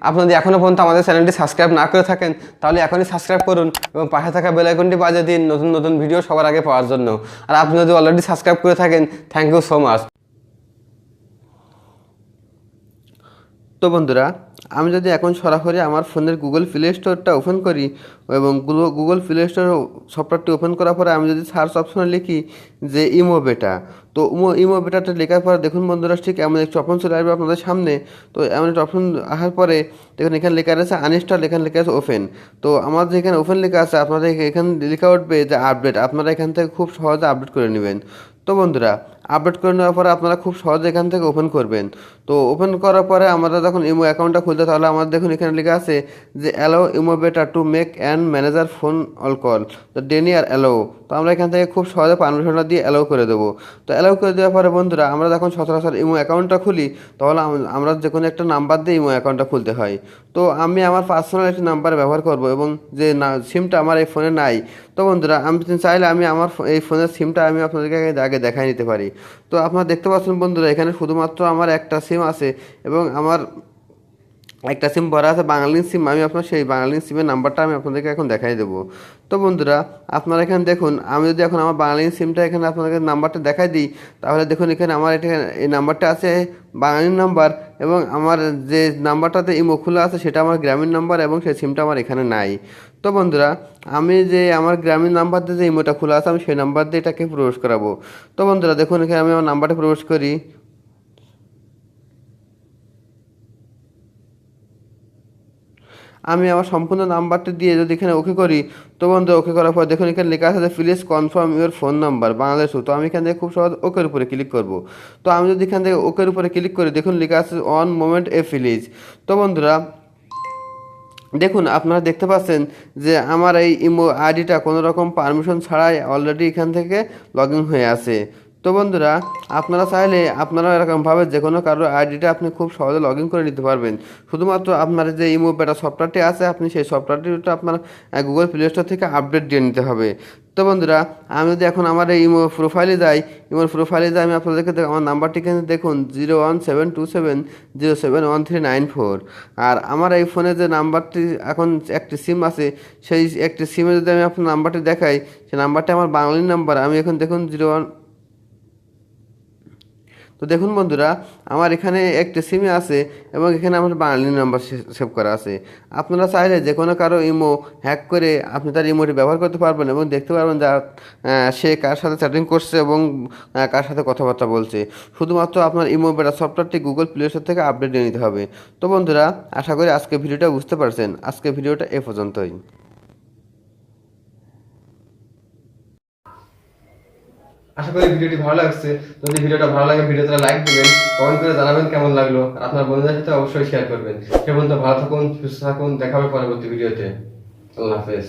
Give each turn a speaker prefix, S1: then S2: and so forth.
S1: আপনি যদি এখনও পর্যন্ত আমাদের চ্যানেলটি সাবস্ক্রাইব না করে থাকেন তাহলে এখনই সাবস্ক্রাইব করুন এবং পাশে থাকা বেল আইকনটি বাজিয়ে দিন নতুন নতুন ভিডিও সবার আগে পাওয়ার জন্য। আর আপনি যদি অলরেডি সাবস্ক্রাইব করে থাকেন, থ্যাংক ইউ সো মাচ। তো বন্ধুরা, আমি যদি এখন সরাসরি আমার ফোনের গুগল প্লে স্টোরটা ওপেন করি এবং গুগল প্লে স্টোর সফটওয়্যারটি ওপেন করার পরে আমি যদি সার্চ অপশনে লিখি যে ইমো বেটা, তো ইমো বেটাটা লেখার পরে দেখুন বন্ধুরা, ঠিক এমন একটি অপশন চলে আসবে আপনাদের সামনে। তো এমন একটা অপশন আসার পরে দেখুন এখানে লেখা আছে আনইনস্টল, এখানে লেখা আছে ওপেন। তো আমার যেখানে ওপেন লেখা আছে আপনাদের এখানে লেখা উঠবে যে আপডেট, আপনারা এখান থেকে খুব সহজে আপডেট করে নেবেন। তো বন্ধুরা, আপডেট করে নেওয়ার পরে আপনারা খুব সহজে এখান থেকে ওপেন করবেন। তো ওপেন করার পরে আমরা যখন ইমো অ্যাকাউন্টটা খুলতে, তাহলে আমাদের দেখুন এখানে লেখা আছে যে allow IMO beta to make and manager phone all call, তো ডেনি আর অ্যালো। তো আমরা এখান থেকে খুব সহজে পারমিশনটা দিয়ে অ্যালাউ করে দেবো। তো অ্যালাউ করে দেওয়ার পরে বন্ধুরা, আমরা যখন সচরাচর ইমো অ্যাকাউন্টটা খুলি তাহলে আমরা যে কোনো একটা নাম্বার দিয়ে ইমো অ্যাকাউন্টটা খুলতে হয়। তো আমি আমার পার্সোনাল একটি নাম্বার ব্যবহার করব এবং যে সিমটা আমার এই ফোনে নাই। তো বন্ধুরা, আমি চাইলে আমি আমার এই ফোনের সিমটা আমি আপনাদেরকে আগে দেখাই নিতে পারি। তো আপনারা দেখতে পাচ্ছেন বন্ধুরা, এখানে শুধুমাত্র আমার একটা সিম আছে এবং আমার একটা সিম ভরা আছে বাংলালিংক সিম। আমি আপনার সেই বাংলালিংক সিমের নাম্বারটা আমি আপনাদেরকে এখন দেখাই দেবো। তো বন্ধুরা, আপনারা এখানে দেখুন, আমি যদি এখন আমার বাংলালিংক সিমটা এখানে আপনাদের নাম্বারটা দেখাই দিই, তাহলে দেখুন এখানে আমার এই নাম্বারটা আছে বাঙালির নাম্বার এবং আমার যে নাম্বারটাতে ইমো খোলা আছে সেটা আমার গ্রামীণ নাম্বার এবং সেই সিমটা আমার এখানে নাই। তো বন্ধুরা, আমি যে আমার গ্রামীণ নাম্বার দিয়ে যে ইমোটা খোলা আছে আমি সেই নাম্বার দিয়ে এটাকে প্রবেশ করাবো। তো বন্ধুরা দেখুন, এখানে আমি আমার নাম্বারটা প্রবেশ করি। আমি আমার সম্পূর্ণ নাম্বারটা দিয়ে যদি এখানে ওকে করি, তো বন্ধু ওকে করার পর দেখুন এখানে লেখা আছে please confirm your phone number Bangladesh. তো আমি এখান থেকে খুব সহজ ওকের উপরে ক্লিক করব। তো আমি যদি এখান থেকে ওকের উপরে ক্লিক করি, দেখুন লেখা আছে অন মোমেন্ট এ প্লিজ। তো বন্ধুরা দেখুন, আপনারা দেখতে পাচ্ছেন যে আমার এই ইমো আইডিটা কোনো রকম পারমিশন ছাড়াই অলরেডি এখান থেকে লগ ইন হয়ে আছে। তো বন্ধুরা, আপনারা চাইলে আপনারা এরকমভাবে যে কোনো কারো আইডিটা আপনি খুব সহজে লগ ইন করে নিতে পারবেন। শুধুমাত্র আপনার যে ইমো বেটা সফটওয়্যারটি আছে আপনি সেই সফটওয়্যারটিটা আপনার গুগল প্লে স্টোর থেকে আপডেট দিয়ে নিতে হবে। তো বন্ধুরা, আমি যদি এখন আমার এই ইমো প্রোফাইলে যাই, আমি আপনাদেরকে আমার নাম্বারটি কিন্তু দেখুন 01727071394। আর আমার এই ফোনে যে নাম্বারটি এখন একটি সিম আছে, সেই একটি সিমে যদি আমি আপনার নাম্বারটি দেখাই, সেই নাম্বারটি আমার বাঙালি নাম্বার। আমি এখন দেখুন 01। তো দেখুন বন্ধুরা, আমার এখানে একটি সিমে আছে এবং এখানে আমার বাঙালি নাম্বার সেভ করা আছে। আপনারা চাইলে যে কোনো কারো ইমো হ্যাক করে আপনি তার ইমোটি ব্যবহার করতে পারবেন এবং দেখতে পারবেন যে সে কার সাথে চ্যাটিং করছে এবং কার সাথে কথাবার্তা বলছে। শুধুমাত্র আপনার ইমো বেটা সফটওয়্যারটি গুগল প্লে স্টোর থেকে আপডেট নিয়ে নিতে হবে। তো বন্ধুরা, আশা করি আজকে ভিডিওটা বুঝতে পারছেন। আজকে ভিডিওটা এ পর্যন্তই। আশা করি ভিডিওটি ভালো লাগছে। যদি ভিডিওটা ভালো লাগে ভিডিওতে লাইক দিবেন, কমেন্ট করে জানাবেন কেমন লাগলো, আর আপনার বন্ধুদের সাথে অবশ্যই শেয়ার করবেন। সে পর্যন্ত ভালো থাকুন, সুস্থ থাকুন, দেখা হবে পরবর্তী ভিডিওতে। আল্লাহ হাফেজ।